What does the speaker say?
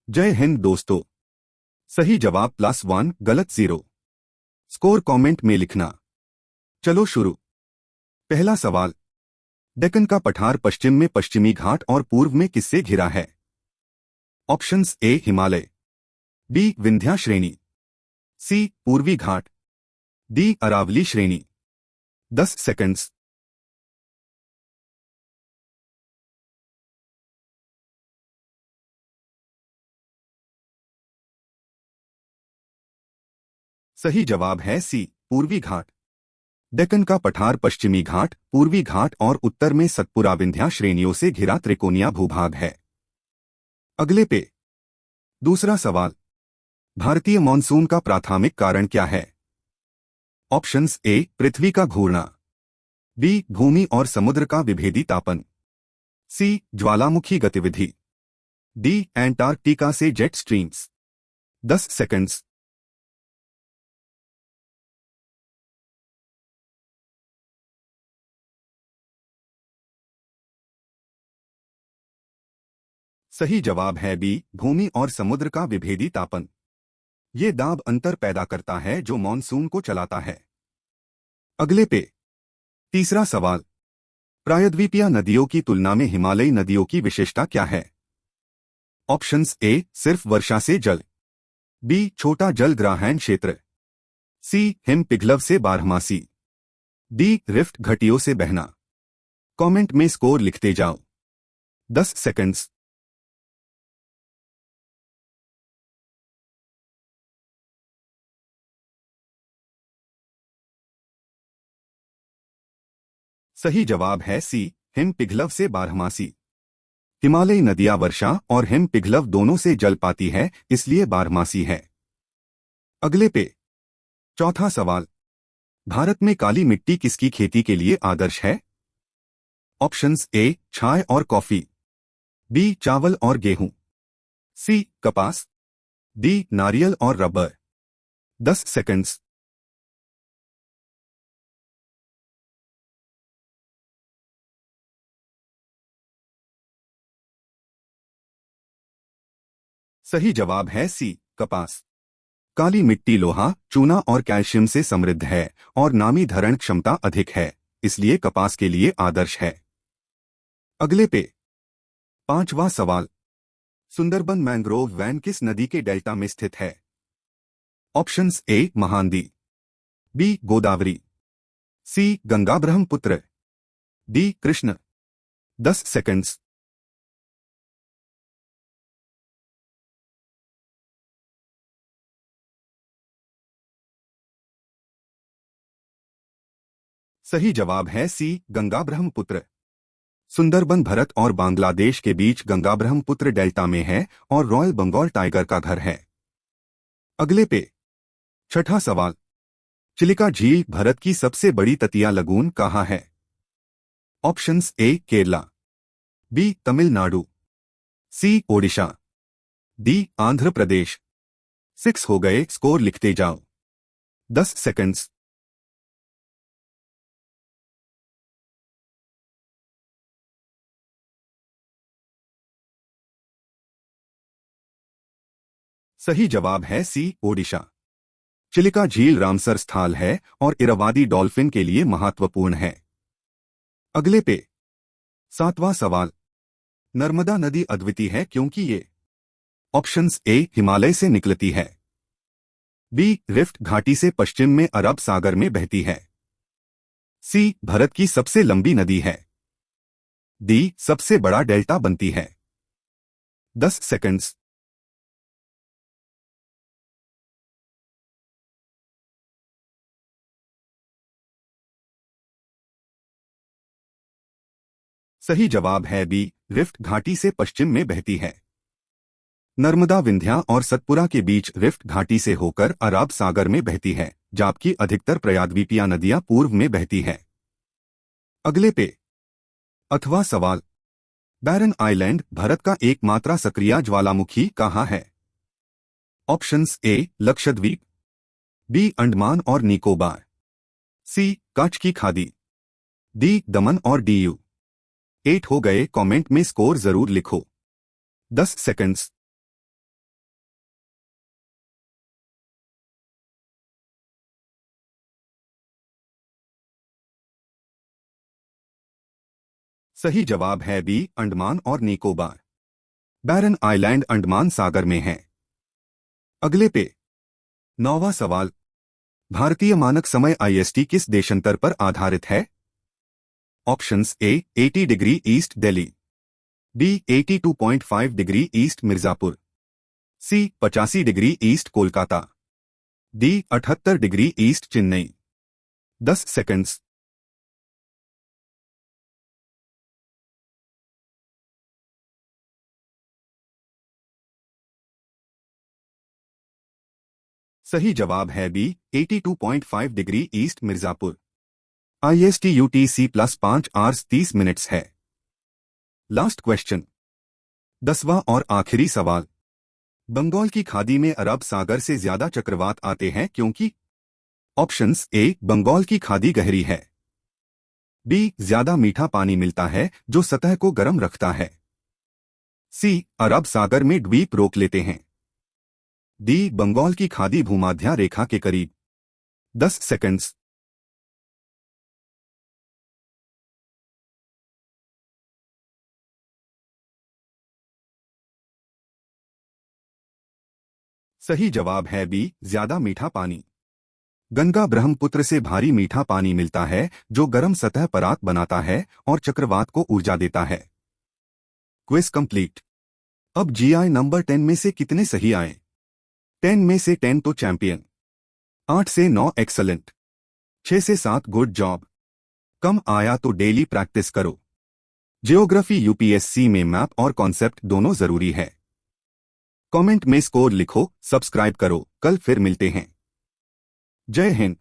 जय हिंद दोस्तों। सही जवाब +1, गलत 0। स्कोर कमेंट में लिखना। चलो शुरू। पहला सवाल, डेक्कन का पठार पश्चिम में पश्चिमी घाट और पूर्व में किससे घिरा है? ऑप्शंस: ए हिमालय, बी विंध्या श्रेणी, सी पूर्वी घाट, डी अरावली श्रेणी। 10 सेकंड्स। सही जवाब है सी पूर्वी घाट। डेक्कन का पठार पश्चिमी घाट, पूर्वी घाट और उत्तर में सतपुरा विंध्या श्रेणियों से घिरा त्रिकोणीय भूभाग है। अगले पे दूसरा सवाल, भारतीय मॉनसून का प्राथमिक कारण क्या है? ऑप्शंस: ए पृथ्वी का घूर्णन, बी भूमि और समुद्र का विभेदी तापन, सी ज्वालामुखी गतिविधि, डी एंटार्कटिका से जेट स्ट्रीम्स। 10 सेकंड्स। सही जवाब है बी भूमि और समुद्र का विभेदी तापन। ये दाब अंतर पैदा करता है जो मॉनसून को चलाता है। अगले पे तीसरा सवाल, प्रायद्वीपीय नदियों की तुलना में हिमालयी नदियों की विशेषता क्या है? ऑप्शंस: ए सिर्फ वर्षा से जल, बी छोटा जल ग्रहण क्षेत्र, सी हिम पिघलव से बारहमासी, डी रिफ्ट घाटियों से बहना। कमेंट में स्कोर लिखते जाओ। 10 सेकंड्स। सही जवाब है सी हिम पिघलव से बारहमासी। हिमालयी नदियां वर्षा और हिम पिघलव दोनों से जल पाती है, इसलिए बारहमासी है। अगले पे चौथा सवाल, भारत में काली मिट्टी किसकी खेती के लिए आदर्श है? ऑप्शंस: ए चाय और कॉफी, बी चावल और गेहूं, सी कपास, डी नारियल और रबर। 10 सेकंड्स। सही जवाब है सी कपास। काली मिट्टी लोहा, चूना और कैल्शियम से समृद्ध है और नामी धारण क्षमता अधिक है, इसलिए कपास के लिए आदर्श है। अगले पे पांचवा सवाल, सुंदरबन मैंग्रोव वैन किस नदी के डेल्टा में स्थित है? ऑप्शंस: ए महानदी, बी गोदावरी, सी गंगा ब्रह्मपुत्र, डी कृष्ण। 10 सेकंड्स। सही जवाब है सी गंगा ब्रह्मपुत्र। सुंदरबन भारत और बांग्लादेश के बीच गंगा ब्रह्मपुत्र डेल्टा में है और रॉयल बंगाल टाइगर का घर है। अगले पे छठा सवाल, चिलिका झील भारत की सबसे बड़ी तटीय लगून कहाँ है? ऑप्शंस: ए केरला, बी तमिलनाडु, सी ओडिशा, डी आंध्र प्रदेश। 6 हो गए, स्कोर लिखते जाओ। 10 सेकंड्स। सही जवाब है सी ओडिशा। चिलिका झील रामसर स्थल है और इरावदी डॉल्फिन के लिए महत्वपूर्ण है। अगले पे सातवां सवाल, नर्मदा नदी अद्वितीय है क्योंकि ये? ऑप्शंस: ए हिमालय से निकलती है, बी रिफ्ट घाटी से पश्चिम में अरब सागर में बहती है, सी भारत की सबसे लंबी नदी है, डी सबसे बड़ा डेल्टा बनती है। 10 सेकंड्स। सही जवाब है बी रिफ्ट घाटी से पश्चिम में बहती है। नर्मदा विंध्या और सतपुरा के बीच रिफ्ट घाटी से होकर अरब सागर में बहती है, जबकि अधिकतर प्रायद्वीपीय नदियां पूर्व में बहती है। अगले पे अथवा सवाल, बैरन आइलैंड भारत का एकमात्र सक्रिय ज्वालामुखी कहाँ है? ऑप्शंस: ए लक्षद्वीप, बी अंडमान और निकोबार, सी कच्छ की खाड़ी, डी दमन और दीव। 8 हो गए, कमेंट में स्कोर जरूर लिखो। 10 सेकंड्स। सही जवाब है बी, अंडमान और निकोबार। बैरन आइलैंड अंडमान सागर में है। अगले पे 9वां सवाल, भारतीय मानक समय IST किस देशांतर पर आधारित है? Options A 80 degree east Delhi, B 82.5 degree east Mirzapur, C 85 degree east Kolkata, D 78 degree east Chennai. 10 seconds. सही जवाब है B, 82.5 degree east Mirzapur. IST UTC plus 5 hours 30 minutes है। लास्ट क्वेश्चन, 10वां और आखिरी सवाल, बंगाल की खाड़ी में अरब सागर से ज्यादा चक्रवात आते हैं क्योंकि? ऑप्शंस ए, बंगाल की खाड़ी गहरी है, बी, ज्यादा मीठा पानी मिलता है जो सतह को गर्म रखता है, सी, अरब सागर में द्वीप रोक लेते हैं, डी, बंगाल की खाड़ी भूमध्य रेखा के करीब। 10 सेकंड्स। सही जवाब है बी, ज्यादा मीठा पानी। गंगा ब्रह्मपुत्र से भारी मीठा पानी मिलता है जो गर्म सतह परात बनाता है और चक्रवात को ऊर्जा देता है। Quiz complete. अब GI नंबर 10 में से कितने सही आए? 10 में से 10 तो चैंपियन, 8 से 9 एक्सलेंट, 6 से 7 गुड जॉब, कम आया तो डेली प्रैक्टिस करो। जियोग्राफी UPSC में मैप और कॉन्सेप्ट दोनों जरूरी है। कमेंट में स्कोर लिखो, सब्सक्राइब करो। कल फिर मिलते हैं। जय हिंद।